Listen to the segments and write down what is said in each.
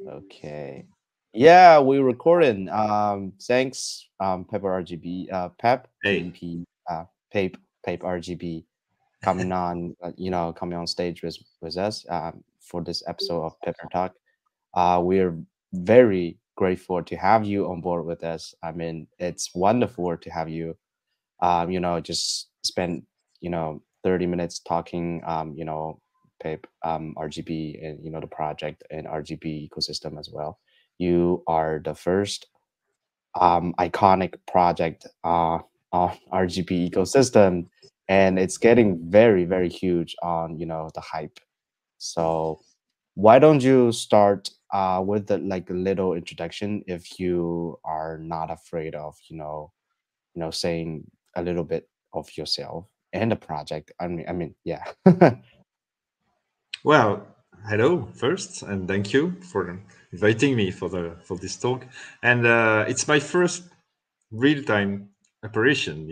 Okay. Yeah, we recording. Thanks, Pepe-RGB, Hey. PEP, Pepe-RGB coming on, coming on stage with us for this episode of Pepper Talk. We're very grateful to have you on board with us. I mean, it's wonderful to have you, just spend, 30 minutes talking, RGB and the project and RGB ecosystem as well. You are the first iconic project on RGB ecosystem, and it's getting very very huge on the hype. So why don't you start with the like a little introduction if you are not afraid of saying a little bit of yourself and the project. I mean, yeah. Well, hello first, and thank you for inviting me for this talk. And it's my first real-time operation,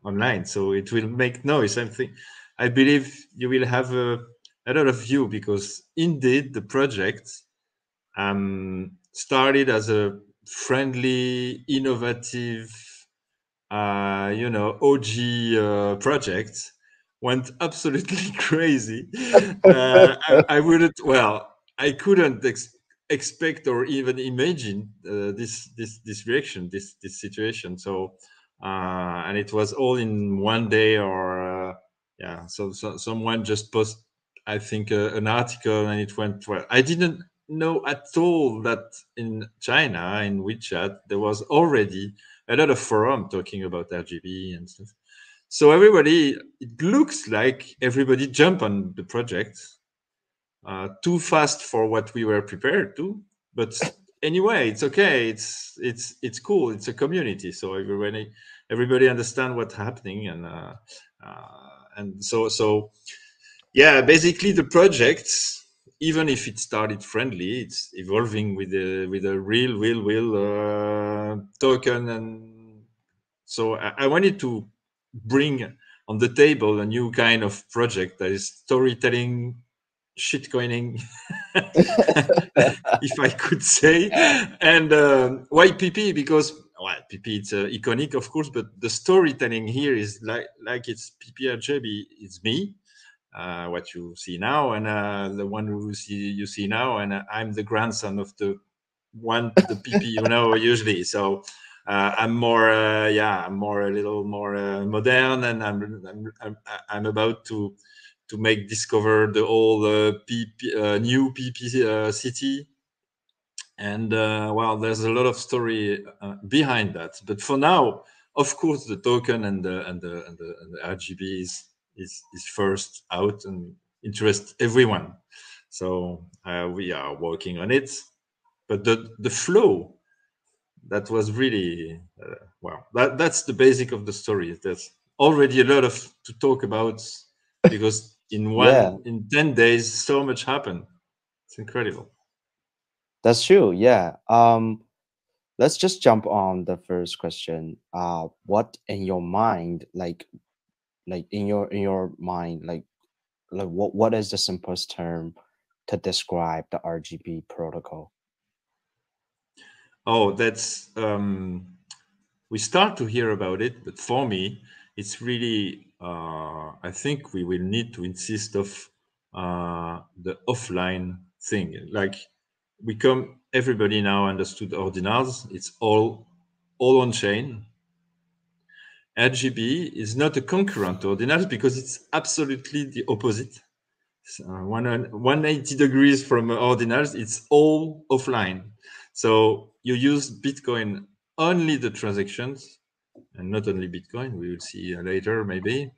online. So it will make noise. I believe you will have a lot of view because indeed the project started as a friendly, innovative, OG project, went absolutely crazy. I wouldn't. Well, I couldn't expect or even imagine this reaction, this situation. So, and it was all in one day, or yeah. So someone just post, I think, an article, and it went well. I didn't know at all that in China, in WeChat, there was already a lot of forum talking about RGB and stuff. So it looks like everybody jumped on the project too fast for what we were prepared to. But anyway, it's okay. It's cool. It's a community, so everybody understand what's happening, and so yeah. Basically, the project, even if it started friendly, it's evolving with a real token. And so I wanted to bring on the table a new kind of project that is storytelling, shitcoining, if I could say. And why PP? Because PP, it's iconic, of course, but the storytelling here is like it's Pepe-RGB. It's me, what you see now, and the one you see now, and I'm the grandson of the PP, usually. So I'm more, I'm more a little more modern, and I'm about to discover the old new PP city. And well, there's a lot of story behind that. But for now, of course, the token and the RGB is first out and interest everyone. So we are working on it. But the flow, that was really that's the basic of the story. There's already a lot of to talk about because in 10 days so much happened. It's incredible. That's true. Yeah. Let's just jump on the first question. What in your mind, like in your mind, like what is the simplest term to describe the RGB protocol? Oh, that's we start to hear about it, but for me, it's really I think we will need to insist of the offline thing. Like everybody now understood ordinals. It's all on chain. RGB is not a concurrent to ordinals because it's absolutely the opposite. 180 degrees from ordinals, it's all offline. So you use Bitcoin only the transactions, and not only Bitcoin, we will see later maybe,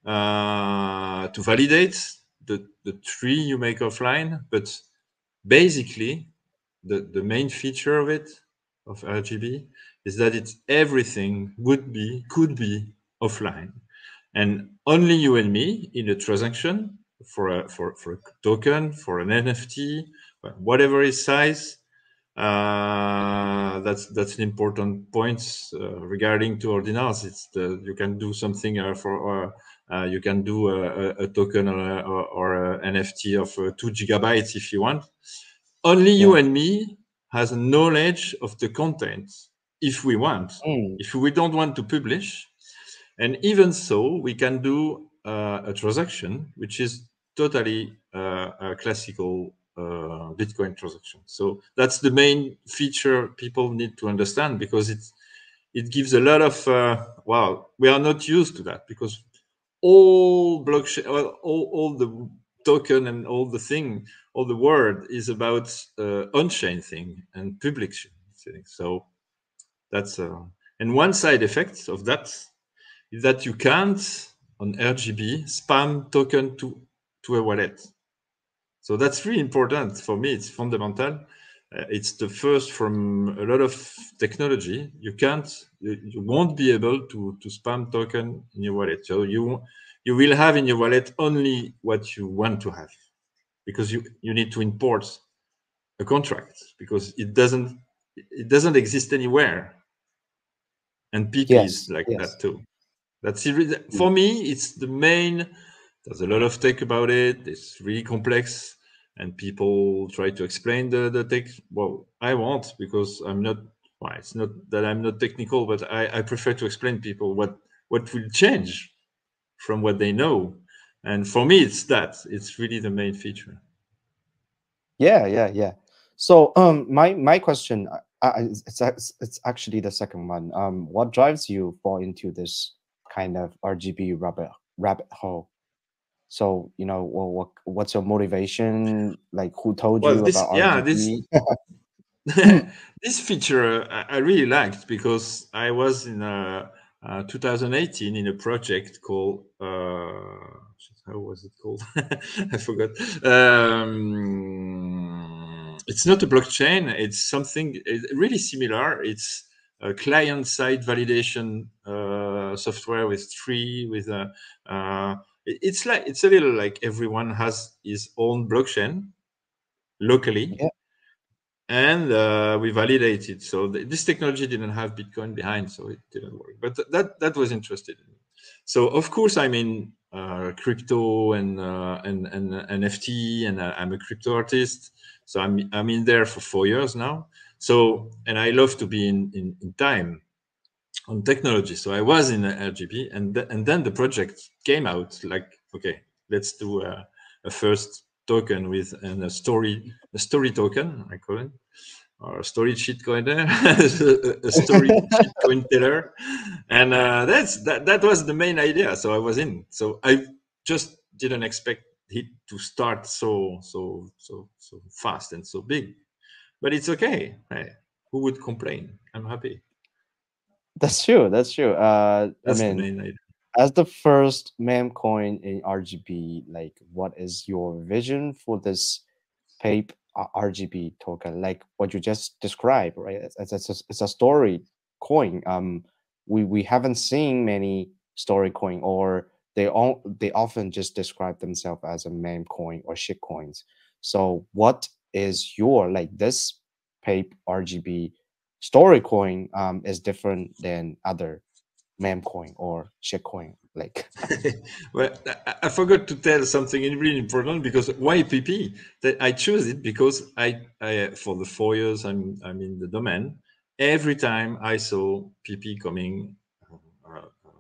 to validate the tree you make offline. But basically, the main feature of RGB, is that it's everything could be offline. And only you and me in a transaction for a token, for an NFT, whatever is size. That's an important point regarding to ordinals. It's you can do something you can do a token or an NFT of 2 gigabytes if you want. only you and me has knowledge of the content if we want. If we don't want to publish, and even so, we can do a transaction which is totally a classical Bitcoin transaction. So that's the main feature people need to understand, because it gives a lot of wow, we are not used to that, because all blockchain, all the token and all the thing, all the word is about on-chain thing and public thing. So that's and one side effect of that is that you can't on RGB spam token to a wallet. So that's really important for me. It's fundamental. It's the first from a lot of technology. You won't be able to spam token in your wallet. So you will have in your wallet only what you want to have, because you need to import a contract, because it doesn't exist anywhere. And PP is like that too. That's for me. It's the main. There's a lot of tech about it. It's really complex, and people try to explain the tech. Well, I won't, because I'm not. Well, it's not that I'm not technical, but I prefer to explain people what will change from what they know. And for me, it's that. It's really the main feature. Yeah. So my question, it's actually the second one. What drives you fall into this kind of RGB rabbit hole? So, you know, what's your motivation? Like, who told you about RGB? This feature I really liked, because I was in 2018 in a project called how was it called? I forgot. It's not a blockchain. It's something really similar. It's a client-side validation software with it's a little like everyone has his own blockchain locally. And we validated. So this technology didn't have Bitcoin behind, so it didn't work. But that was interesting. So of course I'm in crypto and NFT, and I'm a crypto artist. So I'm in there for 4 years now. So, and I love to be in time on technology. So I was in RGB, and then the project came out like, okay, let's do a first token with a story token, I call it, or a story cheat coin there, a story cheat coin teller, and that was the main idea. So I was in. So I just didn't expect it to start so fast and so big, but it's okay. Hey, who would complain? I'm happy. That's true. That's true. That's I the mean, main idea. As the first meme coin in RGB, like, what is your vision for this PepeRGB token? Like what you just described, right? It's a story coin. We haven't seen many story coin, or they often just describe themselves as a meme coin or shit coins. So what is your, like, this PepeRGB story coin is different than other meme coin or shit coin, like? Well, I forgot to tell something really important, because why PP? That I choose it because I for the 4 years I'm in the domain, every time I saw PP coming,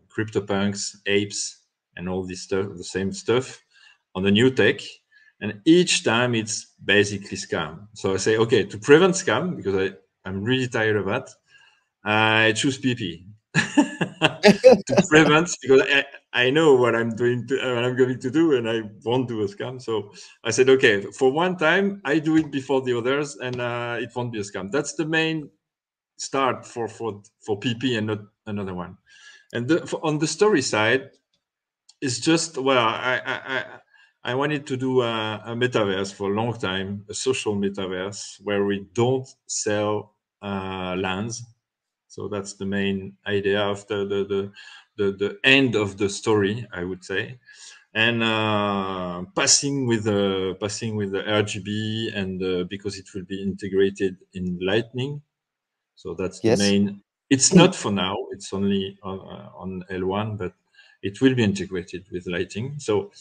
CryptoPunks, apes, and all this stuff, the same stuff on the new tech, and each time it's basically scam. So I say, okay, to prevent scam, because I'm really tired of that, I choose PP. To prevent, because I know what I'm going to do, and I won't do a scam. So I said, okay, for one time I do it before the others, and it won't be a scam. That's the main start for PP, and not another one. And on the story side, it's just, well, I wanted to do a metaverse for a long time, a social metaverse where we don't sell lands. So that's the main idea of the end of the story, I would say, and passing with the RGB, and because it will be integrated in Lightning. So that's the main. It's not for now. It's only on L1, but it will be integrated with Lightning. So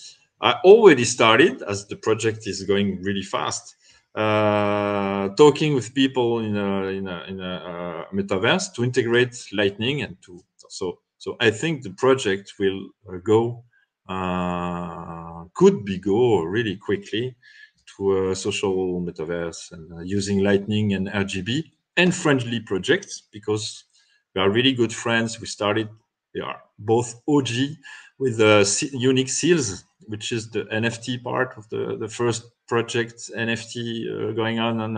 I already started, as the project is going really fast. talking with people in a metaverse to integrate Lightning and to so I think the project will could go really quickly to a social metaverse and using Lightning and RGB and friendly projects, because we are really good friends. We are both OG with the unique seals, which is the NFT part of the first project NFT going on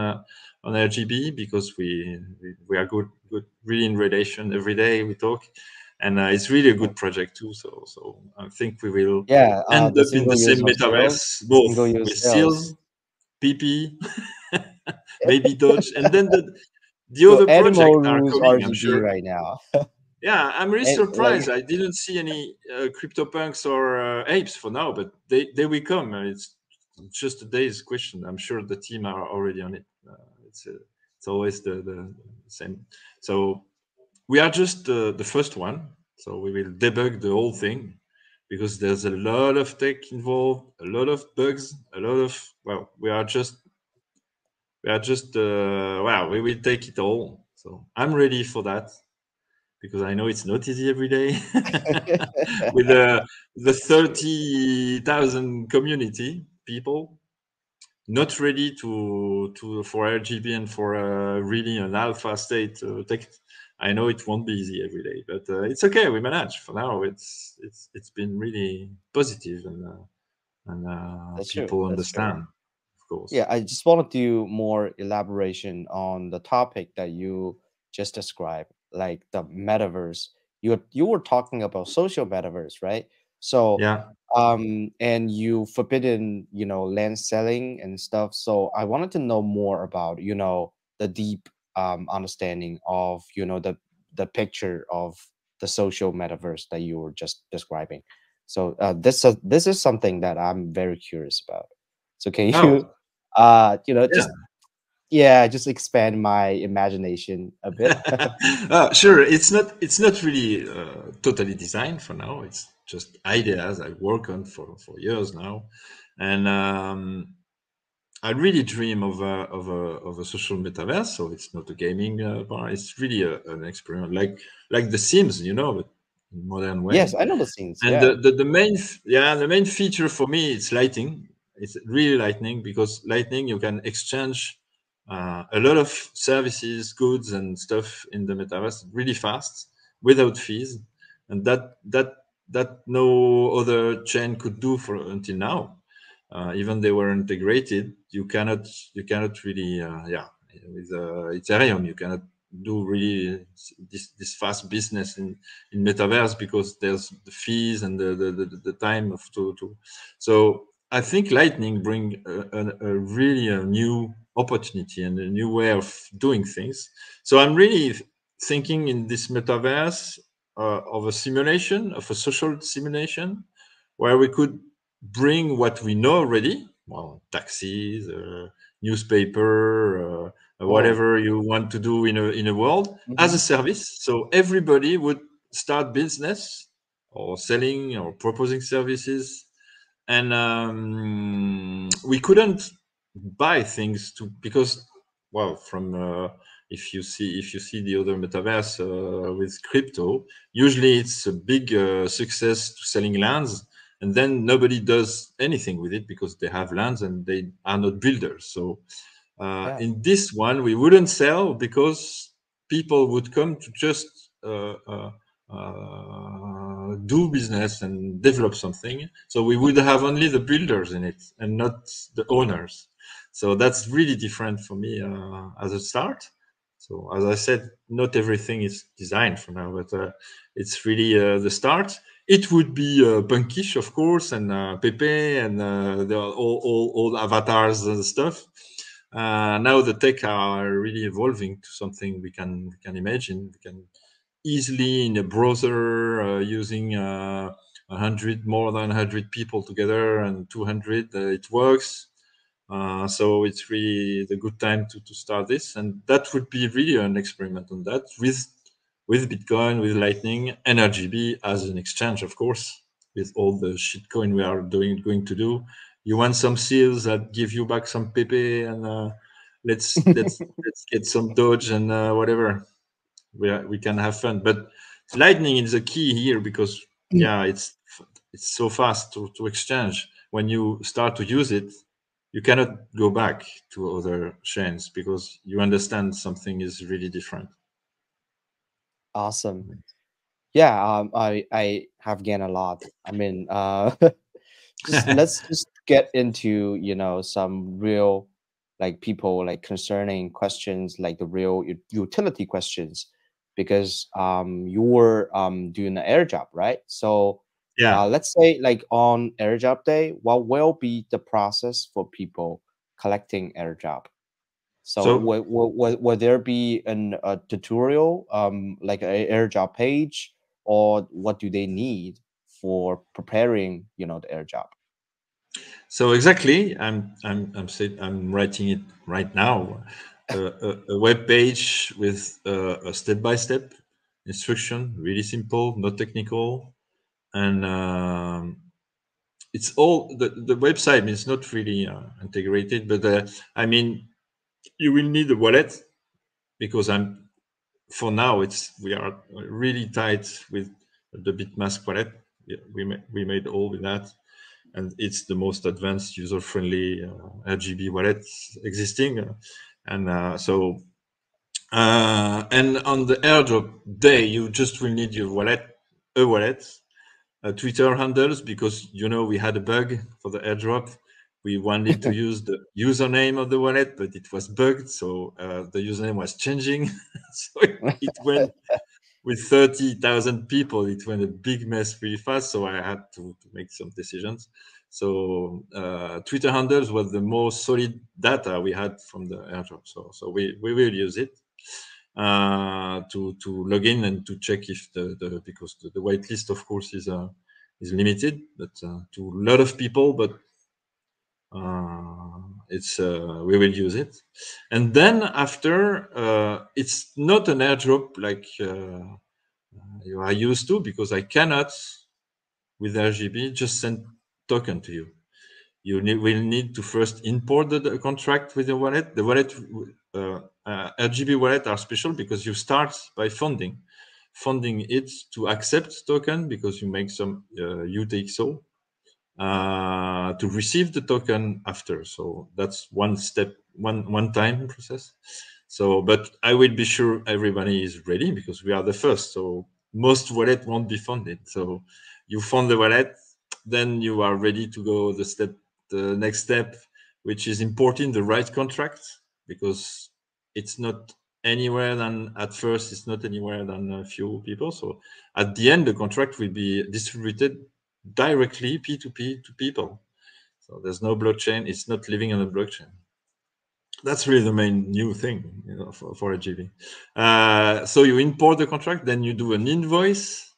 RGB, because we are good really in relation every day. We talk, and it's really a good project too. So I think we will end up in the same metaverse, both with seals, PP, maybe Dodge, and then the other projects are coming, I'm sure. Right now. Yeah, I'm really surprised. I didn't see any CryptoPunks or apes for now, but they will come. It's just a day's question. I'm sure the team are already on it. It's always the same. So we are just the first one. So we will debug the whole thing, because there's a lot of tech involved, a lot of bugs, a lot of, well, we will take it all. So I'm ready for that, because I know it's not easy every day with the 30,000 community people not ready for RGB and for really an alpha state tech. I know it won't be easy every day, but it's okay. We manage for now. It's been really positive, and people understand. Of course. Yeah, I just want to do more elaboration on the topic that you just described, like the metaverse. You were talking about social metaverse, right? So yeah, and you forbidden, land selling and stuff. So I wanted to know more about, the deep understanding of, the picture of the social metaverse that you were just describing. So this is something that I'm very curious about. So can you just expand my imagination a bit? Sure. It's not really totally designed for now. It's just ideas I work on for years now, and I really dream of a social metaverse. So it's not a gaming bar. It's really an experiment, like the Sims, but in modern way. Yes, I know the Sims. And Yeah. the main feature for me, it's lighting. It's really lightning, because lightning, you can exchange a lot of services, goods, and stuff in the metaverse really fast without fees, and that no other chain could do until now. Even they were integrated, you cannot really with Ethereum you cannot do really this fast business in metaverse, because there's the fees and the time of to. So I think Lightning bring a really a new opportunity and a new way of doing things. So I'm really thinking in this metaverse of a simulation, of a social simulation, where we could bring what we know already, well, taxis, newspaper, whatever you want to do in a world, as a service. So everybody would start business or selling or proposing services, and we couldn't buy things because, well, from if you see the other metaverse with crypto, usually it's a big success to selling lands, and then nobody does anything with it because they have lands and they are not builders. So in this one, we wouldn't sell because people would come to just do business and develop something. So we would have only the builders in it and not the owners. So that's really different for me as a start. So as I said, not everything is designed for now, but it's really the start. It would be punkish, of course, and Pepe and all avatars and stuff. Now the tech are really evolving to something we can imagine. We can easily in a browser using more than 100 people together and 200, it works. So it's really the good time to start this, and that would be really an experiment on that with Bitcoin, with Lightning, and RGB as an exchange, of course, with all the shitcoin we are going to do. you want some seals that give you back some Pepe, and let's get some Doge and whatever. We can have fun. But Lightning is the key here because yeah, it's so fast to exchange. When you start to use it, you cannot go back to other chains because you understand something is really different. Awesome. Yeah, I have gained a lot. I mean, let's just get into, you know, some real like people like concerning questions, like the real utility questions, because you were doing an airdrop, right? So Yeah. let's say like on airdrop day, what will be the process for people collecting airdrop? So will there be a tutorial, like an airdrop page, or what do they need for preparing, you know, the airdrop? So exactly, I'm writing it right now, a web page with a step-by-step instruction, really simple, not technical, and it's all the website is not really integrated, but I mean, you will need a wallet because for now we are really tight with the Bitmask wallet. We made all with that, and it's the most advanced, user-friendly RGB wallet existing. And on the airdrop day, you just will need your wallet, a wallet, Twitter handles, because you know we had a bug for the airdrop. We wanted to use the username of the wallet, but it was bugged, so the username was changing. So it went with 30,000 people. It went a big mess really fast, so I had to make some decisions. So Twitter handles was the most solid data we had from the airdrop. So we will use it to log in and to check if because the whitelist, of course, is limited, but to a lot of people, but we will use it. And then after, it's not an airdrop like you are used to, because I cannot with RGB just send token to you. You will need to first import the contract with the wallet. The wallet, RGB wallet are special because you start by funding it to accept token, because you make some UTXO to receive the token after. So that's one step, one time process. So, but I will be sure everybody is ready because we are the first. So most wallet won't be funded. So you fund the wallet, then you are ready to go the next step, which is importing the right contract, because it's not anywhere than at first. It's not anywhere than a few people. So at the end, the contract will be distributed directly P2P to people. So there's no blockchain. It's not living on a blockchain. That's really the main new thing, you know, for RGB. So you import the contract, then you do an invoice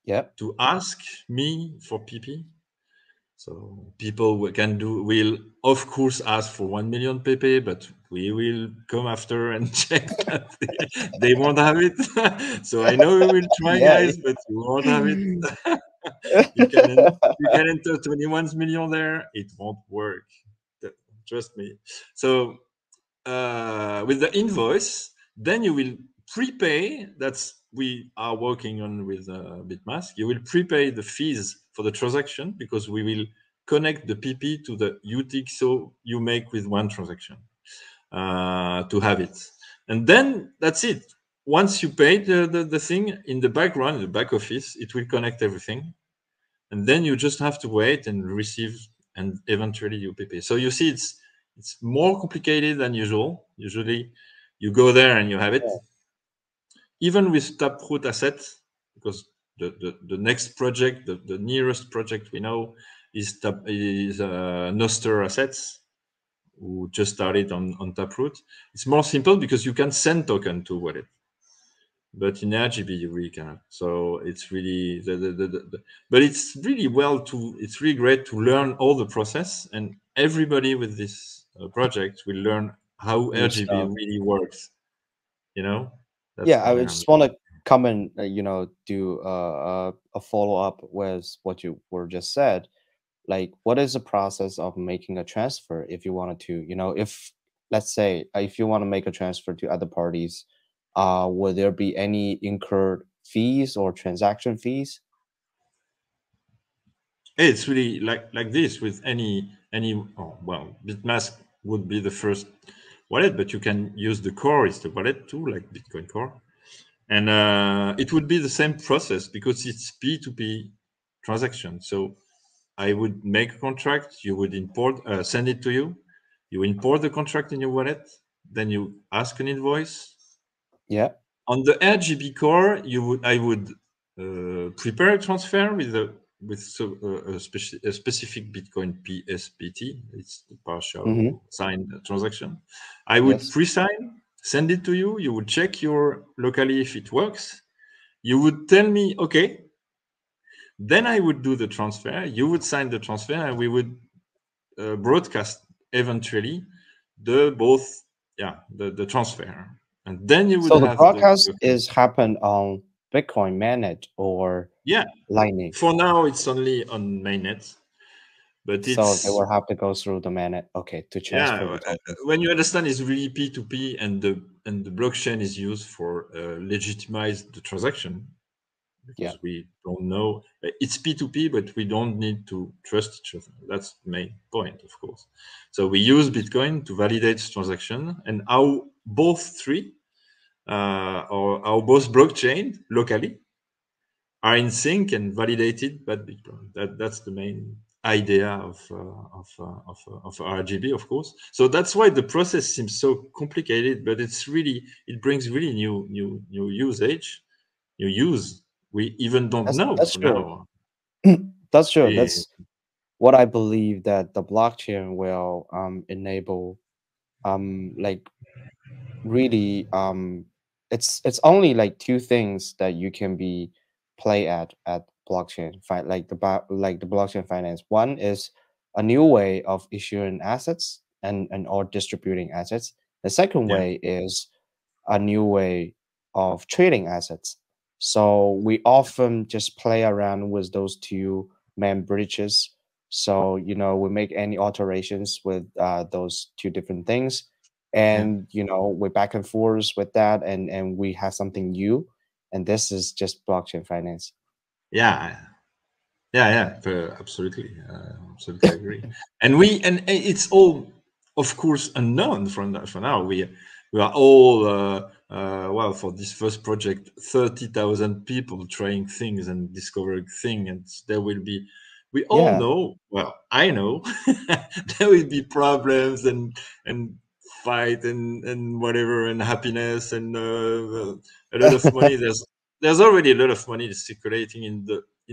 to ask me for PP. So people will of course ask for 1 million Pepe, but we will come after and check that they won't have it. So I know we will try, guys, but you won't have it. You can enter 21 million there. It won't work. Trust me. So with the invoice, then you will prepay. We are working on with Bitmask. You will prepay the fees for the transaction, because we will connect the PP to the UTXO you make with one transaction to have it. And then that's it. Once you pay the thing, in the background, in the back office, it will connect everything. And then you just have to wait and receive, and eventually you PP. So you see, it's more complicated than usual. Usually you go there and you have it. Even with Taproot assets, because the next project, the nearest project we know is Noster assets, who just started on Taproot. It's more simple because you can send token to wallet. But in RGB you really cannot. So it's really but it's really it's really great to learn all the process, and everybody with this project will learn how RGB really works. You know. I just want to come and you know, do a follow up with what you were just said. like what is the process of making a transfer if you wanted to, if let's say if you want to make a transfer to other parties, will there be any incurred fees or transaction fees? It's really like this with any well, BitMask would be the first wallet, but you can use the core is the wallet too, like Bitcoin Core, and it would be the same process because it's P2P transaction. So I would make a contract, you would import, send it to you, you import the contract in your wallet, then you ask an invoice. Yeah. On the RGB core, I would prepare a transfer with a specific Bitcoin PSBT. It's the partial signed transaction. I would pre-sign, send it to you. You would check your locally if it works. You would tell me, okay. Then I would do the transfer. You would sign the transfer, and we would broadcast eventually the transfer. And then you would so have the broadcast is happened on Bitcoin mainnet or Lightning. For now, it's only on mainnet, but so they will have to go through the mainnet, to transfer. When you understand, it's really P2P, and the blockchain is used for legitimize the transaction. Because we don't know, it's P2P, but we don't need to trust each other. That's the main point, of course. So we use Bitcoin to validate transaction, and how both three, or how both blockchain locally are in sync and validated by Bitcoin. That's the main idea of RGB, of course. So that's why the process seems so complicated, but it brings really new usage, new use. We even don't know. That's true. That's true. That's what I believe, that the blockchain will enable, like really, it's only like two things that you can be play at blockchain, like the blockchain finance. One is a new way of issuing assets and or distributing assets. The second way is a new way of trading assets. So we often just play around with those two main bridges. So, we make any alterations with those two different things. And, we're back and forth with that, and we have something new. And this is just blockchain finance. Yeah. Absolutely. Absolutely agree. and it's all, of course, unknown for now. We are all, well, for this first project, 30,000 people trying things and discovering things, and there will be, we all know, well, I know, there will be problems and fight and whatever, and happiness and a lot of money. There's already a lot of money circulating in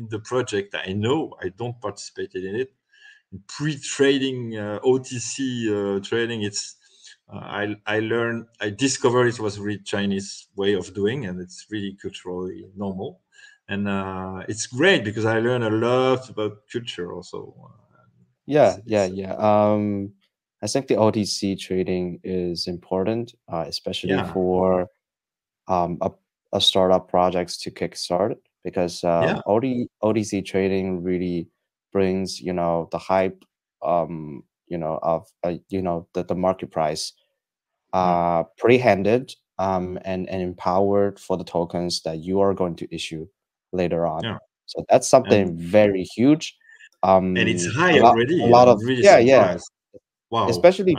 the project. I know, I don't participate in it. Pre-trading, OTC trading, it's I discovered it was really Chinese way of doing, and it's really culturally normal, and it's great because I learn a lot about culture also. I think the OTC trading is important, especially for a startup projects to kickstart, because OTC trading really brings the hype of the market price pre-handed and empowered for the tokens that you are going to issue later on. So that's something very huge. And it's high already. A lot of really wow. Especially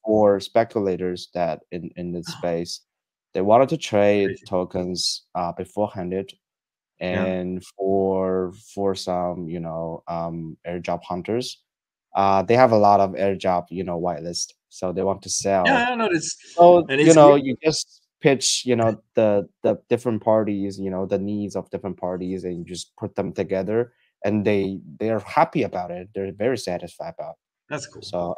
for speculators that in this space, they wanted to trade tokens beforehand, and for some airdrop hunters, they have a lot of airdrop whitelist, so they want to sell. So you just pitch the different parties, the needs of different parties, and you just put them together, and they're happy about it. They're very satisfied about it. That's cool. So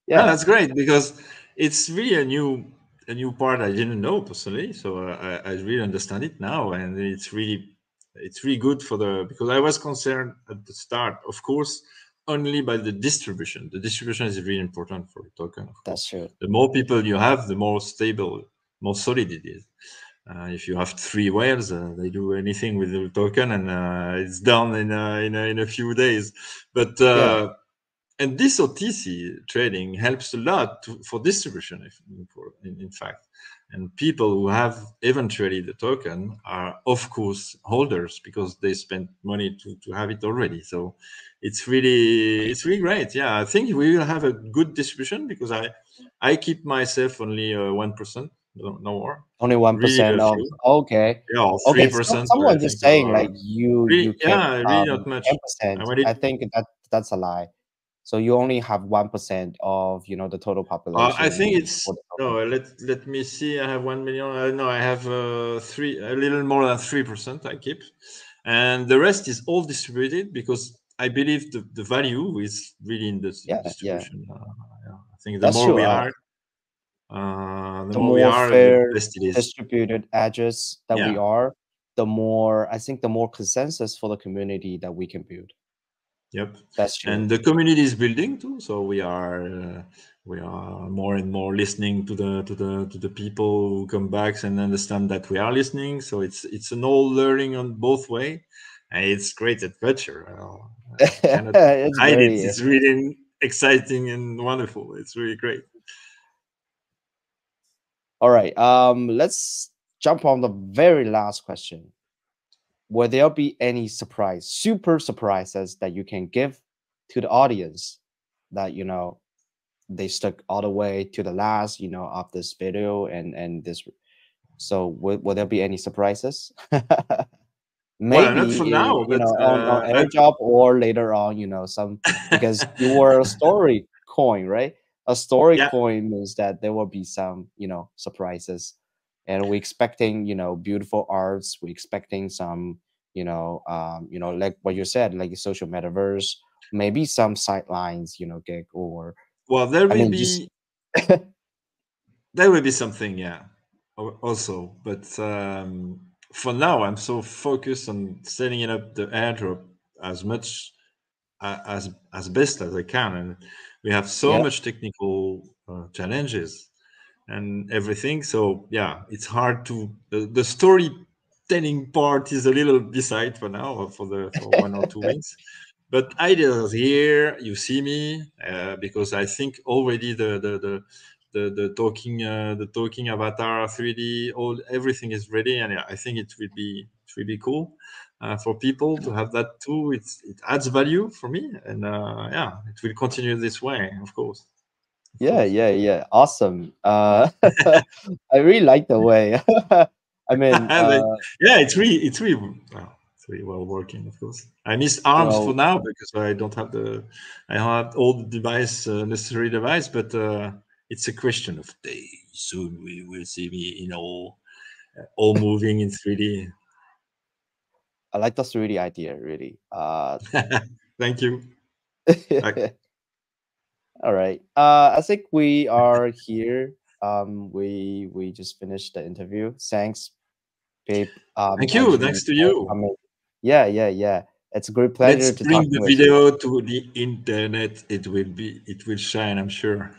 that's great, because it's really a new part I didn't know personally. So I really understand it now, and it's really good because I was concerned at the start, of course, only by the distribution. The distribution is really important for a token. That's true. The more people you have, the more stable, more solid it is. If you have 3 whales, they do anything with the token, and it's done in a few days. But and this OTC trading helps a lot for distribution, in fact. And people who have eventually the token are, of course, holders because they spent money to have it already. So it's really great. Yeah, I think we will have a good distribution because I keep myself only 1%, no more. Only 1% of okay. Yeah, 3%. Okay, someone just saying like you kept really not much. 10%. I think that's a lie. So you only have 1% of the total population. I think it's no. Let me see. I have 1 million. No, I have a little more than 3%. I keep, and the rest is all distributed because I believe the value is really in the distribution. I think the more we are, the more we are, fair the best it is. Distributed edges that we are, the more consensus for the community that we can build. Yep, that's true. And the community is building too. So we are more and more listening to the people who come back and understand that we are listening. So it's an all learning on both way, and it's great adventure. It's really exciting and wonderful. It's really great. All right, let's jump on the very last question. Will there be any super surprises that you can give to the audience that they stuck all the way to the last of this video and this? So will there be any surprises? Maybe not for now, but on airdrop or later on, some, because you were a story coin, right? A story coin means that there will be some surprises. And we're expecting, beautiful arts. We're expecting some, like what you said, like a social metaverse, maybe some sidelines, gig or. Well, there will be there will be something, also. But for now, I'm so focused on setting up the airdrop as much as best as I can, and we have so much technical challenges and everything. So it's hard to the storytelling part is a little beside for now for 1 or 2 weeks. But ideas here, you see me because I think already the talking avatar 3D, everything is ready, and I think it will be cool for people to have that too. It adds value for me, and it will continue this way, of course. Yeah. Awesome. I really like the way. I mean, it's really well working. Of course, I miss arms for now because I don't have all the necessary device. But it's a question of days. Soon we will see me all moving in 3D. I like the 3D idea, really. Thank you. All right. I think we are here. We just finished the interview. Thanks, Pepe. Thank you. Thanks to you. Yeah. It's a great pleasure to bring the video to the internet. It will shine, I'm sure.